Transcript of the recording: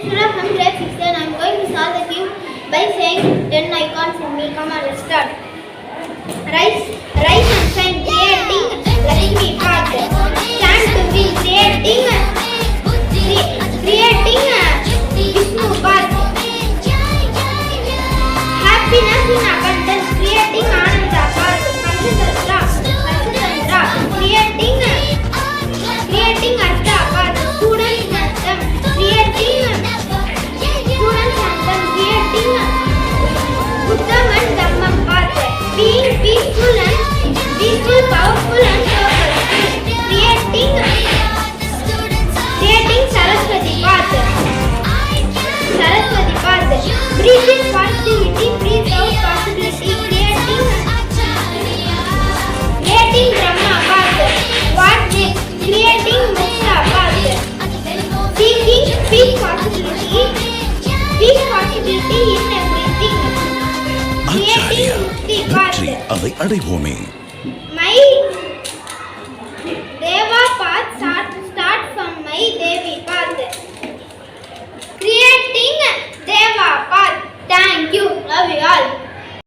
Surah from grade 6 and I am going to solve the cube by saying 10 icons in me. Come on, let's start. Rise and shine, creating Lakshmi path. Stand to be creating Vishnu path. Happiness in abundance, creating Ananda path. Panchandra, creating Artha path. Students anthem, creating Buddham and Dhammam path. Being peaceful, powerful and focused. Creating Saraswati path. Breathe in positivity, breathe out possibility. Creating Brahma path. What next? Creating Moksha path. Seeking peak possibility in everything. Achariya, வெற்றி அதை அடைவோமே.